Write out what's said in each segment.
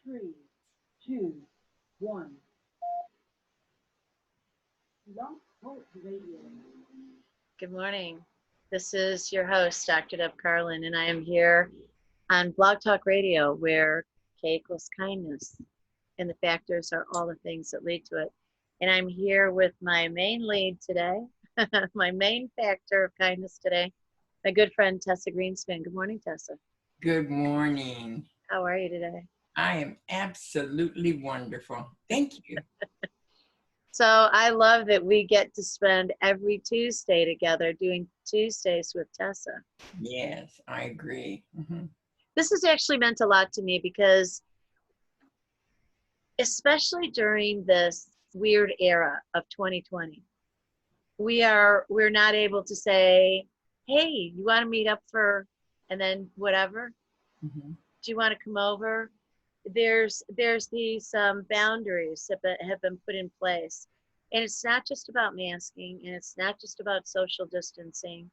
Three, two, one. Love Talk Radio. Good morning. This is your host, Dr. Deb Carlin, and I am here on Blog Talk Radio, where K equals kindness, and the factors are all the things that lead to it. And I'm here with my main lead today, my main factor of kindness today, my good friend Tessa Greenspan. Good morning, Tessa. Good morning. How are you today? I am absolutely wonderful. Thank you. So I love that we get to spend every Tuesday together doing Tuesdays with Tessa. Yes, I agree. This has actually meant a lot to me because especially during this weird era of 2020, we're not able to say, hey, you want to meet up for, and then whatever, do you want to come over? There's these boundaries that have been put in place, and it's not just about masking, and it's not just about social distancing.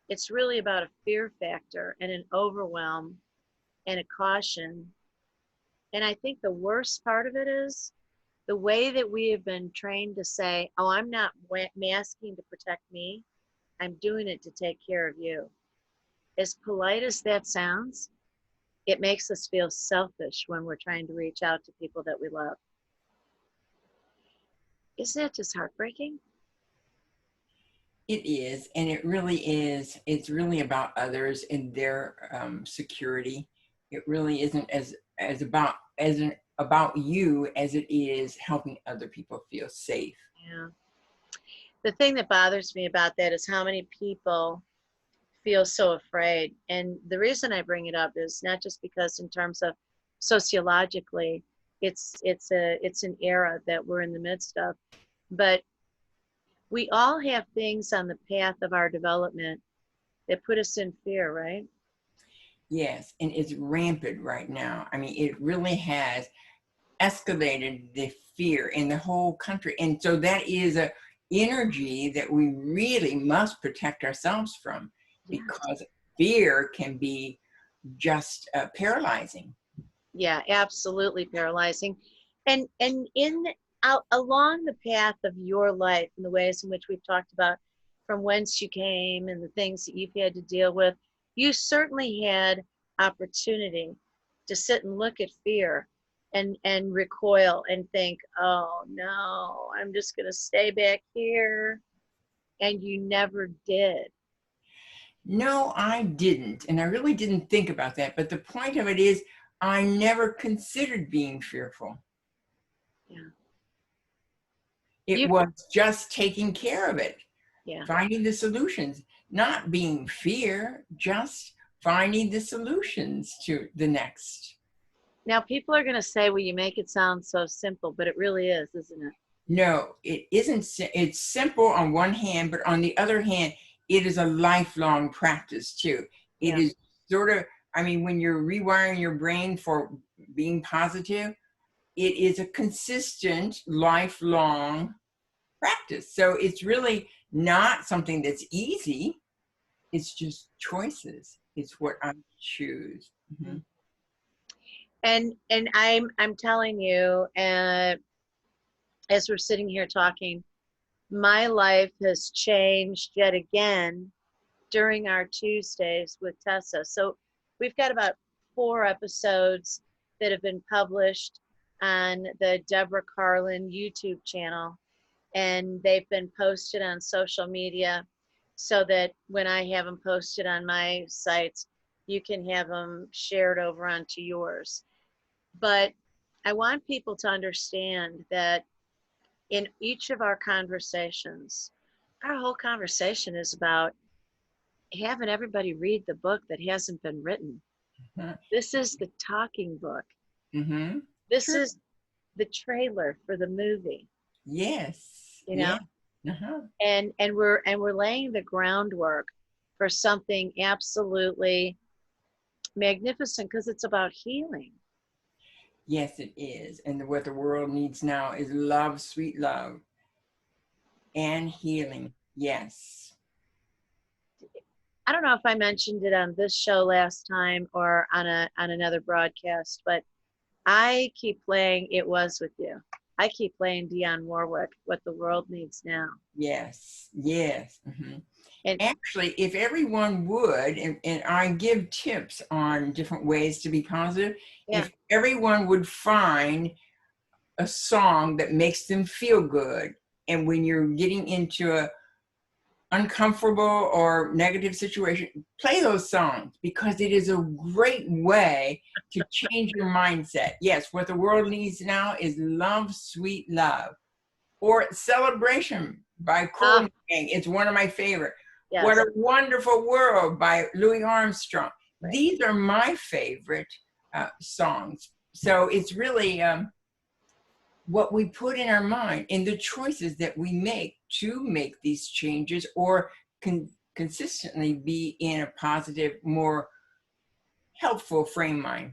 It's really about a fear factor and an overwhelm and a caution. And I think the worst part of it is the way that we have been trained to say, oh, I'm not masking to protect me, I'm doing it to take care of you. As polite as that sounds, it makes us feel selfish when we're trying to reach out to people that we love. Isn't that just heartbreaking? It is, and it really is. It's really about others and their security. It really isn't about you as it is helping other people feel safe. Yeah. The thing that bothers me about that is how many people feel so afraid. And the reason I bring it up is not just because in terms of sociologically, it's an era that we're in the midst of, but we all have things on the path of our development that put us in fear, right? Yes, and it's rampant right now. I mean, it really has escalated the fear in the whole country. And so that is a energy that we really must protect ourselves from, because fear can be just paralyzing. Yeah, absolutely paralyzing. And along the path of your life and the ways in which we've talked about from whence you came and the things that you've had to deal with, you certainly had opportunity to sit and look at fear and recoil and think, oh no, I'm just going to stay back here. And you never did. No, I didn't. And I really didn't think about that. But the point of it is, I never considered being fearful. Yeah. It was just taking care of it, Yeah. finding the solutions, not being fear, just finding the solutions to the next. Now, people are going to say, well, you make it sound so simple, but it really is, isn't it? No, it isn't. It's simple on one hand, but on the other hand, it is a lifelong practice too. It is sort of, I mean, when you're rewiring your brain for being positive, it is a consistent, lifelong practice. So it's really not something that's easy. It's just choices. It's what I choose. Mm-hmm. And I'm telling you, as we're sitting here talking, my life has changed yet again during our Tuesdays with Tessa. So we've got about 4 episodes that have been published on the Deborah Carlin YouTube channel, and they've been posted on social media so that when I have them posted on my sites, you can have them shared over onto yours. But I want people to understand that in each of our conversations, our whole conversation is about having everybody read the book that hasn't been written. Mm-hmm. This is the talking book. Mm-hmm. This is the trailer for the movie. Yes. You know? Yeah. Uh-huh. And we're laying the groundwork for something absolutely magnificent because it's about healing. Yes, it is. And what the world needs now is love, sweet love, and healing. Yes. I don't know if I mentioned it on this show last time or on another broadcast, but I keep playing It Was With You. I keep playing Dionne Warwick, What the World Needs Now. Yes, yes. Mhm. And Actually, if everyone would, and I give tips on different ways to be positive, yeah, if everyone would find a song that makes them feel good, and when you're getting into a uncomfortable or negative situation, play those songs because it is a great way to change your mindset. Yes, what the world needs now is love, sweet love, or Celebration by Cool ah, Gang. It's one of my favorite. What yes, a Wonderful World by Louis Armstrong. right. These are my favorite songs. So it's really what we put in our mind and the choices that we make to make these changes or consistently be in a positive, more helpful frame mind.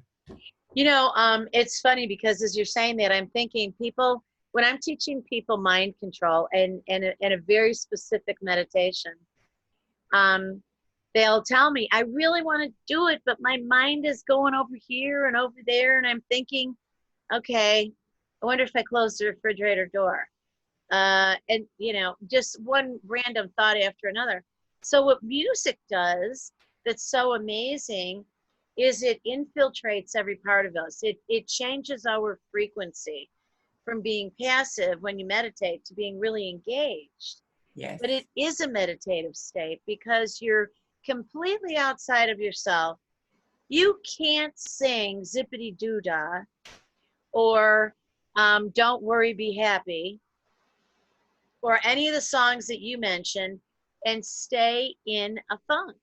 It's funny because as you're saying that, I'm thinking people, when I'm teaching people mind control and a very specific meditation, um, they'll tell me, I really want to do it, but my mind is going over here and over there. And I'm thinking, okay, I wonder if I close the refrigerator door. And, just one random thought after another. So what music does that's so amazing is it infiltrates every part of us. It changes our frequency from being passive when you meditate to being really engaged. Yes. But it is a meditative state because you're completely outside of yourself. You can't sing zippity doo dah or don't worry, be happy, or any of the songs that you mentioned and stay in a funk.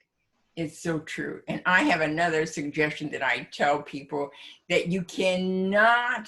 It's so true. And I have another suggestion that I tell people that you cannot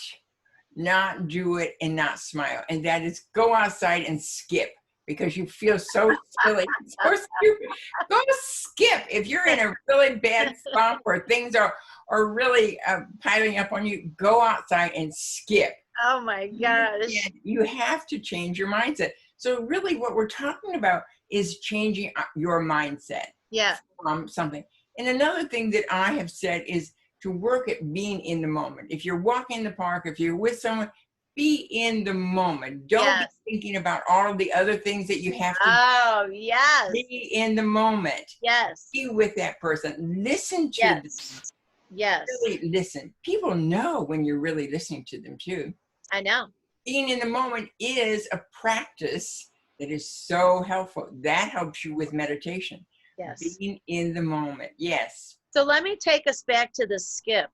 not do it and not smile. And that is go outside and skip because you feel so silly, so stupid. Go skip. If you're in a really bad slump where things are really piling up on you, go outside and skip. Oh my gosh. You have to change your mindset. So really what we're talking about is changing your mindset Yeah. from something. And another thing that I have said is to work at being in the moment. If you're walking in the park, if you're with someone, be in the moment. Don't Yes. be thinking about all of the other things that you have to Oh, yes. be in the moment. Yes. Be with that person. Listen to them. Yes. Yes. Really listen. People know when you're really listening to them too. I know. Being in the moment is a practice that is so helpful. That helps you with meditation. Yes. Being in the moment. Yes. So let me take us back to the skip.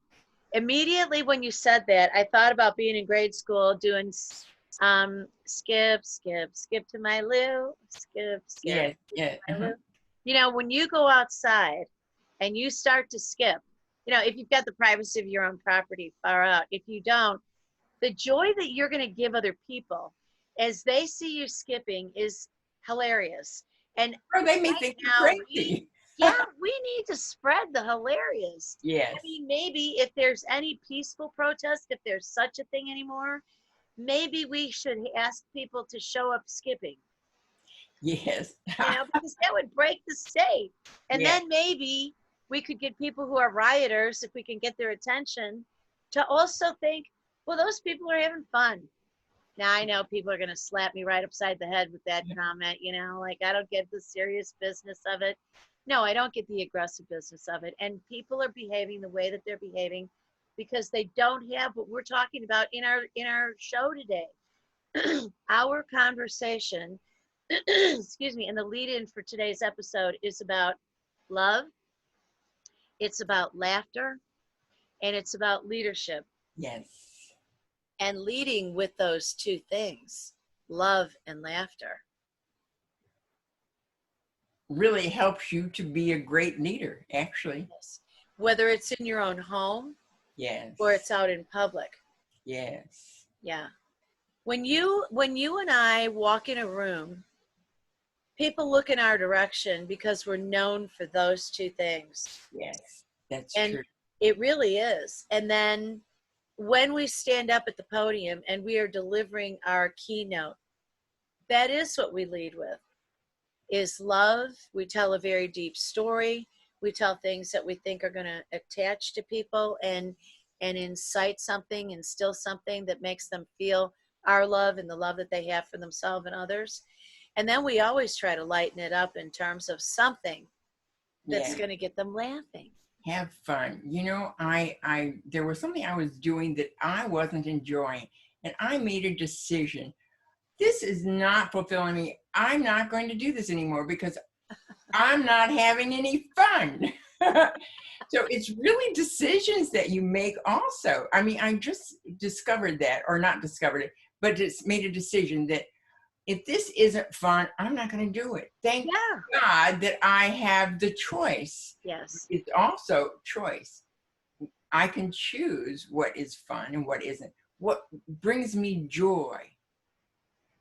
Immediately when you said that, I thought about being in grade school doing skip, skip, skip to my loo, skip, skip. Yeah. Uh-huh. When you go outside and you start to skip, if you've got the privacy of your own property, far out. If you don't, the joy that you're going to give other people as they see you skipping is hilarious. And Or they may right think you're now, crazy. we need to spread the hilarious. Yes. I mean, maybe if there's any peaceful protest, if there's such a thing anymore, maybe we should ask people to show up skipping. Yes. Because that would break the state. And Yeah. then maybe we could get people who are rioters, if we can get their attention, to also think, well, those people are having fun. Now I know people are going to slap me right upside the head with that comment, like I don't get the serious business of it. No, I don't get the aggressive business of it. And people are behaving the way that they're behaving because they don't have what we're talking about in our show today. Our conversation, excuse me, and the lead in for today's episode is about love, it's about laughter, and it's about leadership. Yes. And leading with those two things, love and laughter, Really helps you to be a great leader, actually. yes. Whether it's in your own home Yes. or it's out in public. Yes. Yeah. When you and I walk in a room, people look in our direction because we're known for those two things. Yes. That's And true. it really is. And then when we stand up at the podium and we are delivering our keynote, that is what we lead with, is love. We tell a very deep story. We tell things that we think are going to attach to people. And and incite something, instill something that makes them feel our love and the love that they have for themselves and others. And then we always try to lighten it up in terms of something that's Yeah. going to get them laughing. Have fun. You know, there was something I was doing that I wasn't enjoying, and I made a decision. This is not fulfilling me. I'm not going to do this anymore because I'm not having any fun. So it's really decisions that you make also. I mean, I just discovered that, or not discovered it, but just made a decision that if this isn't fun, I'm not going to do it. Thank Yeah. God that I have the choice. Yes. It's also choice. I can choose what is fun and what isn't. What brings me joy.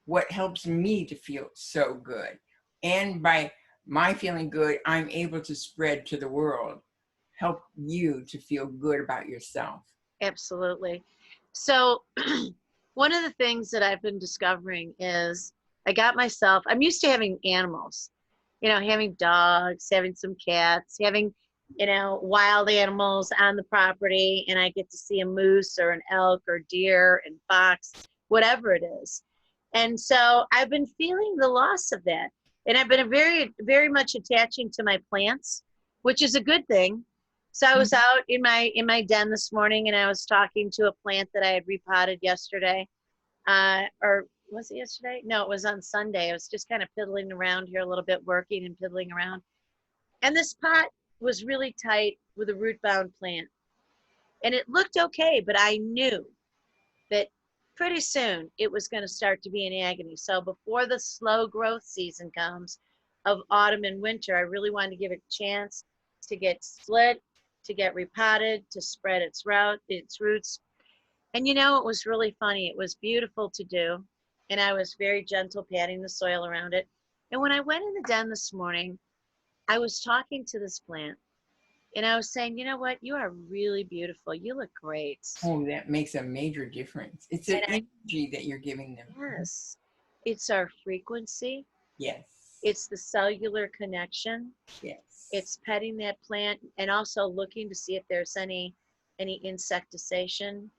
What helps me to feel so good. And by my feeling good, I'm able to spread to the world, help you to feel good about yourself. Absolutely. So one of the things that I've been discovering is I'm used to having animals, having dogs, having some cats, having, wild animals on the property, and I get to see a moose or an elk or deer and fox, whatever it is. And so I've been feeling the loss of that. And I've been very, very much attaching to my plants, which is a good thing. So I was out in my den this morning, and I was talking to a plant that I had repotted yesterday. Or was it yesterday? No, it was on Sunday. I was just kind of piddling around here a little bit, working and piddling around. And this pot was really tight with a root bound plant. And it looked okay, but I knew that pretty soon it was going to start to be in agony. So before the slow growth season comes of autumn and winter, I really wanted to give it a chance to get split, to get repotted, to spread its roots. And it was really funny. It was beautiful to do. And I was very gentle patting the soil around it. And when I went in the den this morning, I was talking to this plant, and I was saying, you know what? You are really beautiful. You look great. Oh, that makes a major difference. It's an And energy that you're giving them. yes, it's our frequency. Yes. It's the cellular connection. Yes. It's petting that plant and also looking to see if there's any insecticization,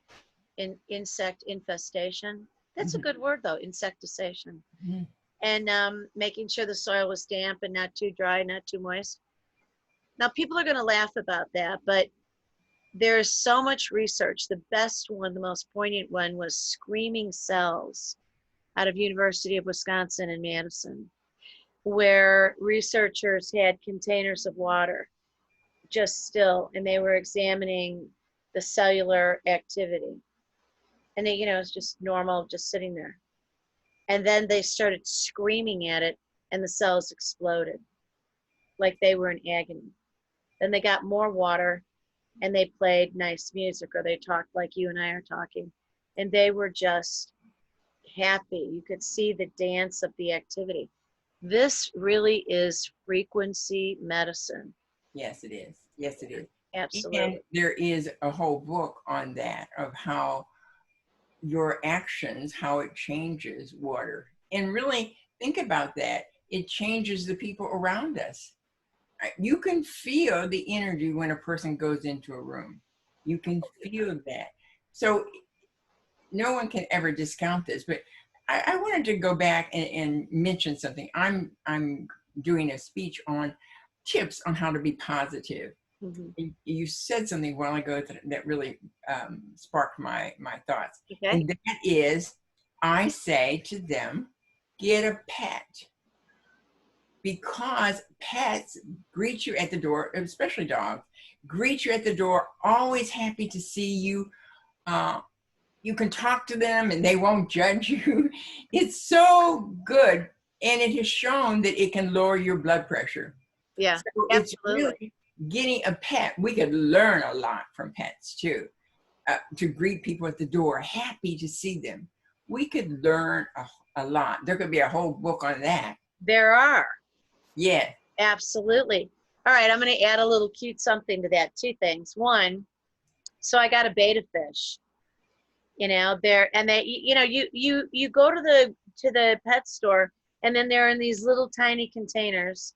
insect infestation. That's a good word though, insecticization. Mhm. And making sure the soil was damp and not too dry, not too moist. Now people are going to laugh about that, but there's so much research. The best one, the most poignant one, was screaming cells out of University of Wisconsin in Madison, where researchers had containers of water just still, and they were examining the cellular activity. And they, it's just normal, just sitting there. And then they started screaming at it, and the cells exploded like they were in agony. Then they got more water, and they played nice music, or they talked like you and I are talking, and they were just happy. You could see the dance of the activity. This really is frequency medicine. Yes, it is. Yes, it is. Absolutely. And there is a whole book on that, of how your actions, how it changes water. And really think about that. It changes the people around us. You can feel the energy when a person goes into a room. You can feel that. So no one can ever discount this, but I wanted to go back and mention something. I'm doing a speech on tips on how to be positive. Mhm. You said something a while ago that really sparked my thoughts. Okay. And that is, I say to them, get a pet. Because pets greet you at the door, especially dogs, greet you at the door, always happy to see you. You can talk to them and they won't judge you. It's so good. And it has shown that it can lower your blood pressure. Yeah, So it's absolutely. really getting a pet. We could learn a lot from pets too. To greet people at the door, happy to see them. We could learn a lot. There could be a whole book on that. There are. Yeah. Absolutely. All right, I'm going to add a little cute something to that. Two things. One, so I got a betta fish. There, and they, you go to the pet store, and then they're in these little tiny containers,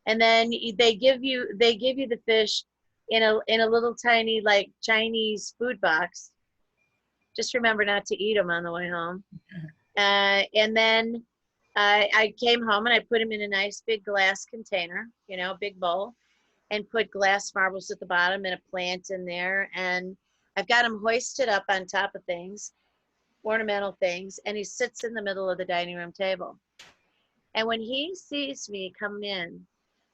and then they give you the fish in a little tiny like Chinese food box. Just remember not to eat them on the way home. And then I came home and I put him in a nice big glass container, big bowl, and put glass marbles at the bottom and a plant in there. And I've got him hoisted up on top of things, ornamental things, and he sits in the middle of the dining room table. And when he sees me come in,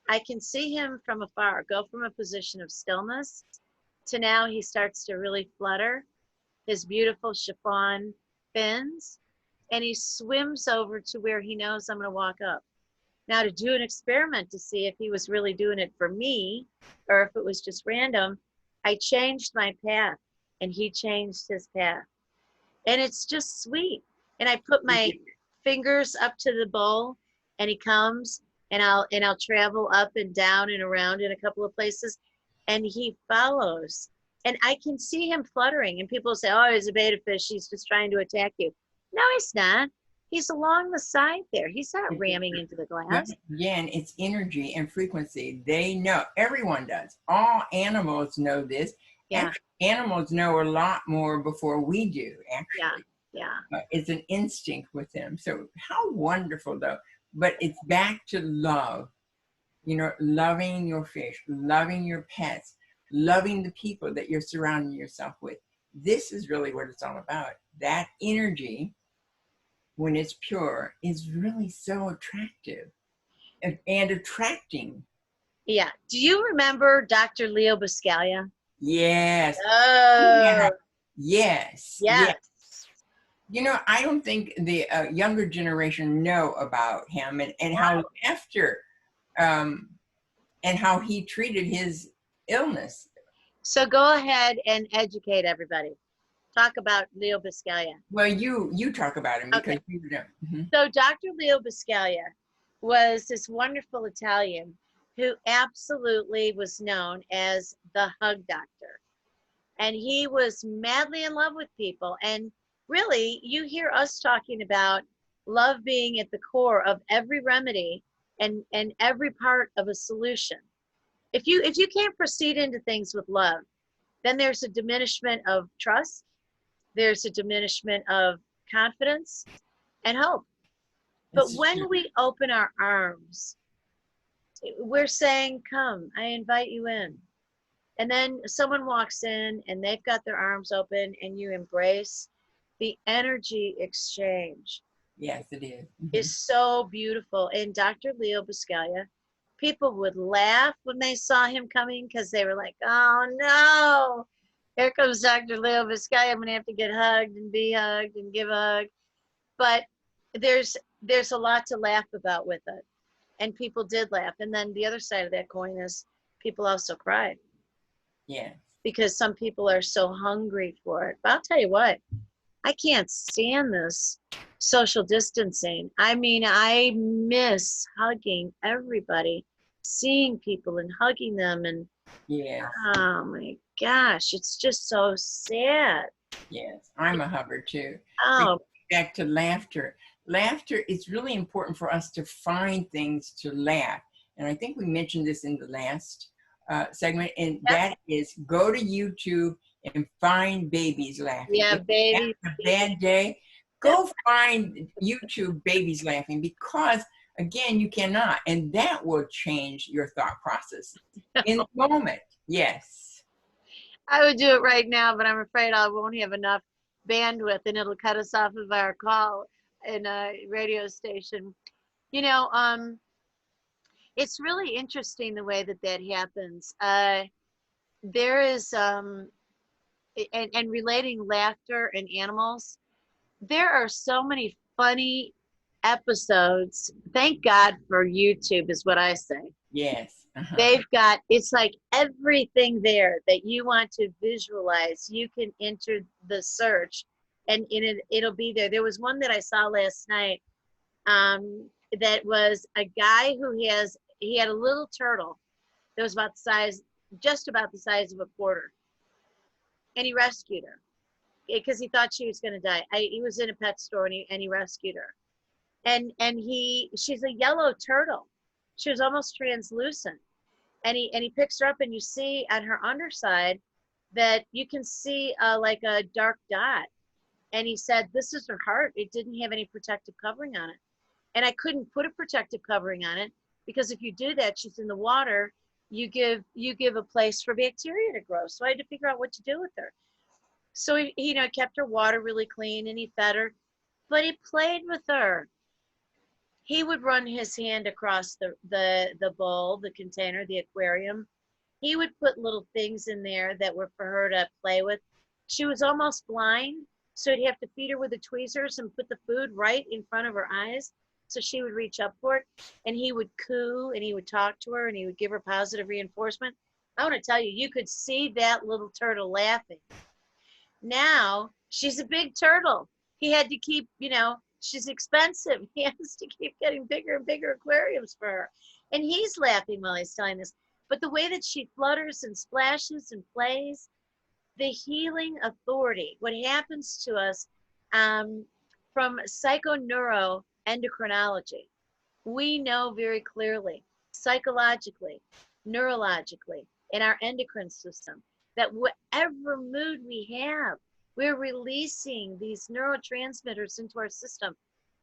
I can see him from afar go from a position of stillness to now he starts to really flutter his beautiful chiffon fins, and he swims over to where he knows I'm going to walk up. Now, to do an experiment to see if he was really doing it for me or if it was just random, I changed my path and he changed his path. And it's just sweet. And I put my fingers up to the bowl and he comes and I'll travel up and down and around in a couple of places and he follows. And I can see him fluttering and people say, oh, he's a betta fish. He's just trying to attack you. No, he's not. He's along the side there. He's not ramming into the glass. Again, it's energy and frequency. They know. Everyone does. All animals know this. Yeah. Actually, animals know a lot more before we do, actually. Yeah. It's an instinct with them. So how wonderful, though. But it's back to love. Loving your fish, loving your pets, loving the people that you're surrounding yourself with. This is really what it's all about. That energy, when it's pure, is really so attractive and attracting. Yeah. Do you remember Dr. Leo Buscaglia? Yes. Oh. Yeah. Yes. Yes. I don't think the younger generation know about him and how after and how he treated his illness. So go ahead and educate everybody. Talk about Leo Buscaglia. Well, you talk about him because you know. Mm-hmm. So Dr. Leo Buscaglia was this wonderful Italian who absolutely was known as the hug doctor. And he was madly in love with people. And really, you hear us talking about love being at the core of every remedy and every part of a solution. If you can't proceed into things with love, then there's a diminishment of trust, there's a diminishment of confidence and hope. But when we open our arms, we're saying, come, I invite you in. And then someone walks in and they've got their arms open and you embrace the energy exchange. Yes, it is. Mm-hmm. Is so beautiful. And Dr. Leo Buscaglia, people would laugh when they saw him coming because they were like, oh no, here comes Dr. Leo Buscaglia. I'm going to have to get hugged and be hugged and give a hug. But there's a lot to laugh about with it. And people did laugh. And then the other side of that coin is people also cried. Yeah. Because some people are so hungry for it. But I'll tell you what, I can't stand this social distancing. I mean, I miss hugging everybody, seeing people and hugging them. And oh my gosh, it's just so sad. Yes, I'm a hugger too. Oh. Back to laughter. Laughter is really important for us to find things to laugh. And I think we mentioned this in the last segment, and that is go to YouTube and find babies laughing. Yeah, babies. After a bad day, go find YouTube babies laughing, because again, you cannot, and that will change your thought process in the moment. Yes. I would do it right now, but I'm afraid I won't have enough bandwidth and it'll cut us off of our call in a radio station. It's really interesting the way that happens. There is, and relating laughter and animals, there are so many funny episodes. Thank God for YouTube is what I say. Yes. Uh-huh. They've got, it's like everything there that you want to visualize. You can enter the search and it'll be there. There was one that I saw last night that was a guy he had a little turtle that was just about the size of a quarter. And he rescued her because he thought she was going to die. He was in a pet store and he rescued her. And she's a yellow turtle. She was almost translucent. and he picks her up, and you see on her underside that you can see like a dark dot. And he said, this is her heart. It didn't have any protective covering on it. And I couldn't put a protective covering on it because if you do that, she's in the water, you give a place for bacteria to grow. So I had to figure out what to do with her. So he you know, kept her water really clean and he fed her, but he played with her. He would run his hand across the bowl, the container, the aquarium. He would put little things in there that were for her to play with. She was almost blind, so he'd have to feed her with the tweezers and put the food right in front of her eyes so she would reach up for it. And he would coo and he would talk to her and he would give her positive reinforcement. I want to tell you, you could see that little turtle laughing. Now she's a big turtle. He had to keep, you know, she's expensive. He has to keep getting bigger and bigger aquariums for her. And he's laughing while he's telling this. But the way that she flutters and splashes and plays, the healing authority, what happens to us from psychoneuroendocrinology, we know very clearly, psychologically, neurologically, in our endocrine system, that whatever mood we have, we're releasing these neurotransmitters into our system.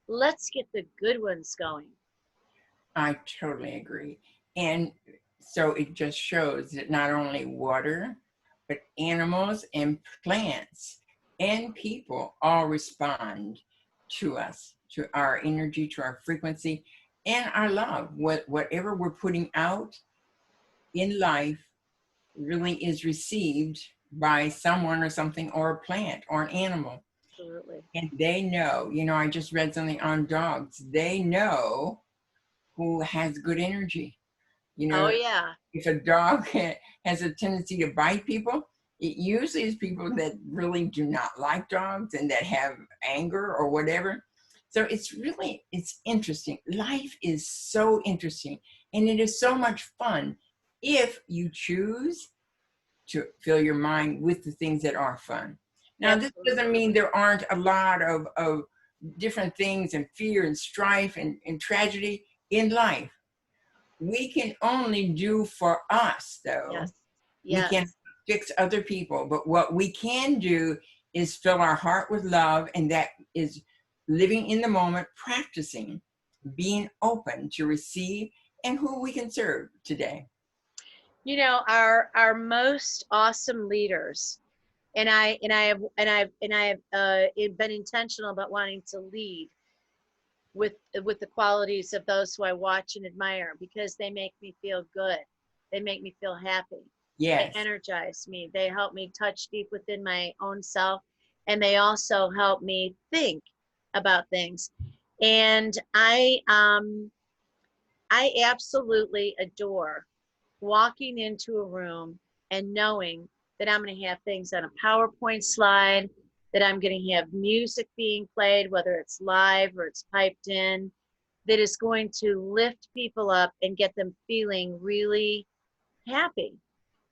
Let's get the good ones going. I totally agree. And so it just shows that not only water, but animals and plants and people all respond to us, to our energy, to our frequency, and our love. Whatever we're putting out in life really is received by someone or something or a plant or an animal. Absolutely. And they know, you know, I just read something on dogs. They know who has good energy. You know, Oh, yeah. if a dog has a tendency to bite people, it usually is people that really do not like dogs and that have anger or whatever. So it's interesting. Life is so interesting and it is so much fun if you choose to fill your mind with the things that are fun. Now, this doesn't mean there aren't a lot of different things and fear and strife and tragedy in life. We can only do for us, though. Yes. We Yes. can't fix other people, but what we can do is fill our heart with love, and that is living in the moment, practicing, being open to receive, and who we can serve today. You know, our most awesome leaders, and I've been intentional about wanting to lead with the qualities of those who I watch and admire because they make me feel good. They make me feel happy. Yes. They energize me. They help me touch deep within my own self, and they also help me think about things. And I absolutely adore walking into a room and knowing that I'm going to have things on a PowerPoint slide, that I'm going to have music being played, whether it's live or it's piped in, that is going to lift people up and get them feeling really happy,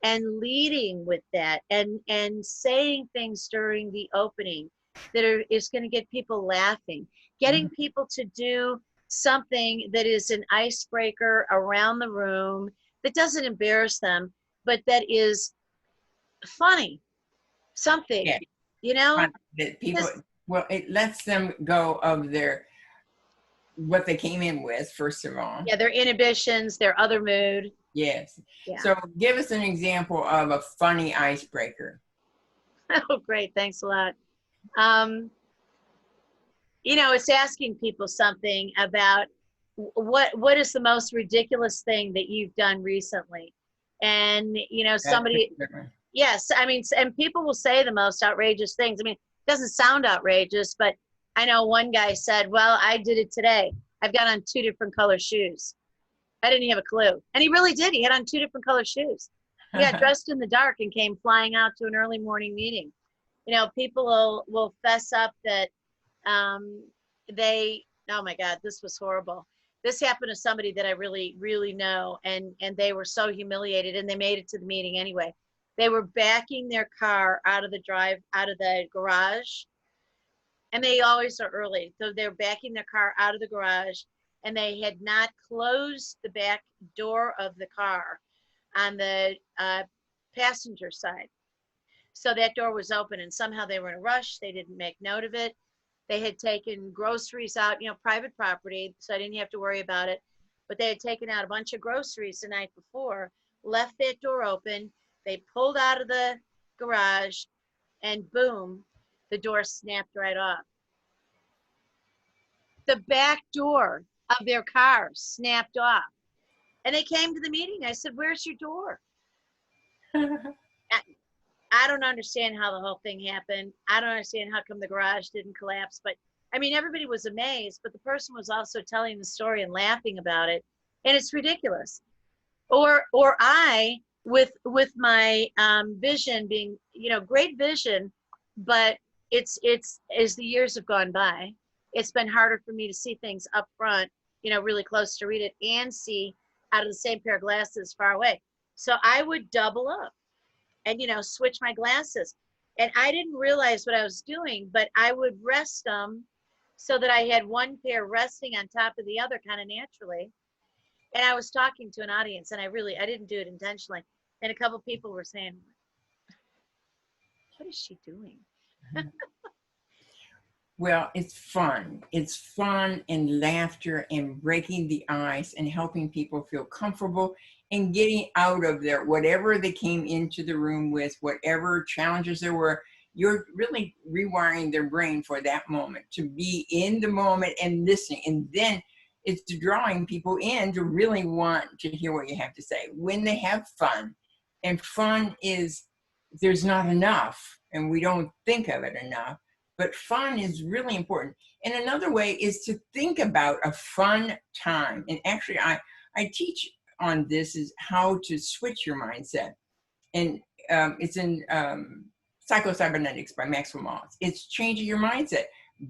and leading with that, and saying things during the opening that is going to get people laughing, getting people to do something that is an icebreaker around the room that doesn't embarrass them, but that is funny, something, Yeah. you know, That people, well, it lets them go of their what they came in with, first of all. Yeah, their inhibitions, their other mood. Yes. Yeah. So give us an example of a funny icebreaker. Oh, great. Thanks a lot. You know, it's asking people something about what is the most ridiculous thing that you've done recently. And, you know, somebody, yes, I mean, and people will say the most outrageous things. I mean, it doesn't sound outrageous, but I know one guy said, well, I did it today. I've got on 2 different color shoes. I didn't have a clue. And he really did. He had on 2 different color shoes. He got dressed in the dark and came flying out to an early morning meeting. You know, people will fess up that oh my God, this was horrible. This happened to somebody that I really, really know. And they were so humiliated, and they made it to the meeting anyway. They were backing their car out of the garage. And they always are early. So they're backing their car out of the garage, and they had not closed the back door of the car. on the passenger side. So that door was open, and somehow they were in a rush. They didn't make note of it. They had taken groceries out, private property, so I didn't have to worry about it. But they had taken out a bunch of groceries the night before, left that door open. They pulled out of the garage, and boom, the door snapped right off. The back door of their car snapped off. And they came to the meeting. I said, "Where's your door?" I don't understand how the whole thing happened. I don't understand how come the garage didn't collapse. But I mean, everybody was amazed, but the person was also telling the story and laughing about it. And it's ridiculous. Or I, with my vision being, great vision, but it's as the years have gone by, it's been harder for me to see things up front, really close to read it, and see out of the same pair of glasses far away. So I would double up and, switch my glasses. And I didn't realize what I was doing, but I would rest them so that I had one pair resting on top of the other kind of naturally. And I was talking to an audience, and I didn't do it intentionally. And a couple people were saying, "What is she doing?" Well, it's fun. It's fun and laughter and breaking the ice and helping people feel comfortable and getting out of there, whatever they came into the room with, whatever challenges there were. You're really rewiring their brain for that moment, to be in the moment and listening. And then it's drawing people in to really want to hear what you have to say when they have fun. And fun is, there's not enough, and we don't think of it enough. But fun is really important. And another way is to think about a fun time. And actually, I teach on this, is how to switch your mindset. And it's in Psycho-Cybernetics by Maxwell Maltz. It's changing your mindset.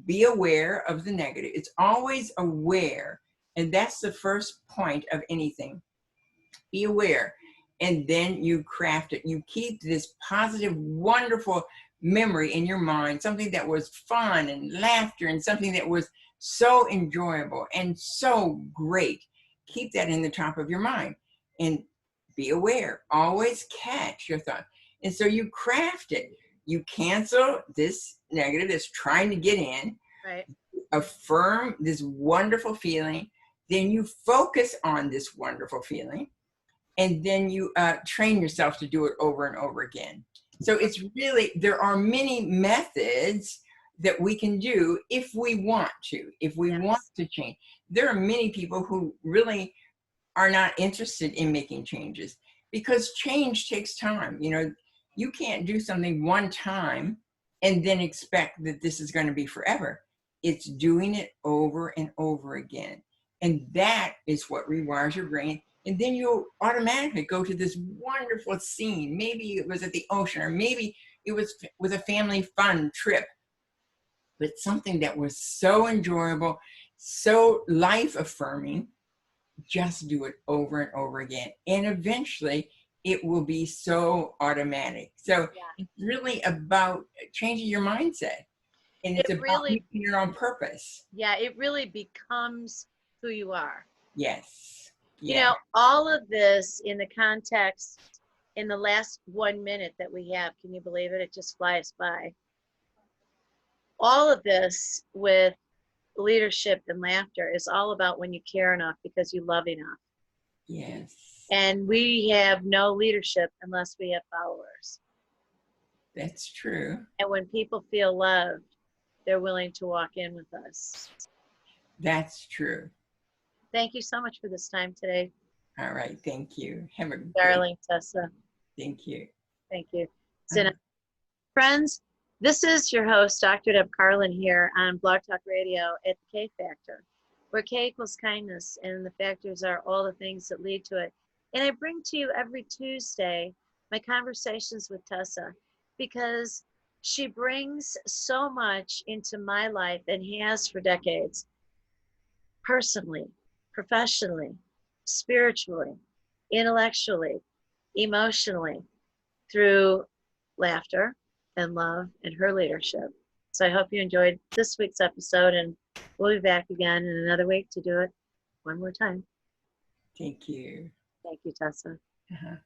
Be aware of the negative. It's always aware. And that's the first point of anything. Be aware. And then you craft it. You keep this positive, wonderful memory in your mind, something that was fun and laughter and something that was so enjoyable and so great. Keep that in the top of your mind and be aware. Always catch your thought. And so you craft it. You cancel this negative that's trying to get in. Right. Affirm this wonderful feeling. Then you focus on this wonderful feeling. And then you train yourself to do it over and over again. So it's really, there are many methods that we can do if we want to, if we want to change. There are many people who really are not interested in making changes because change takes time. You can't do something one time and then expect that this is going to be forever. It's doing it over and over again. And that is what rewires your brain. And then you'll automatically go to this wonderful scene. Maybe it was at the ocean, or maybe it was with a family fun trip, but something that was so enjoyable, so life affirming. Just do it over and over again. And eventually it will be so automatic. So it's really about changing your mindset. And it's about making your own purpose. Yeah, it really becomes who you are. Yes. Yeah. All of this in the context, in the last 1 minute that we have, can you believe it? It just flies by. All of this with leadership and laughter is all about when you care enough because you love enough. Yes. And we have no leadership unless we have followers. That's true. And when people feel loved, they're willing to walk in with us. That's true. Thank you so much for this time today. All right. Thank you. Have a darling Tessa. Thank you. Thank you. Friends, this is your host, Dr. Deb Carlin, here on Blog Talk Radio at the K Factor, where K equals kindness, and the factors are all the things that lead to it. And I bring to you every Tuesday my conversations with Tessa, because she brings so much into my life and has for decades, personally, professionally, spiritually, intellectually, emotionally, through laughter and love and her leadership. So I hope you enjoyed this week's episode, and we'll be back again in another week to do it one more time. Thank you. Thank you, Tessa. Uh-huh.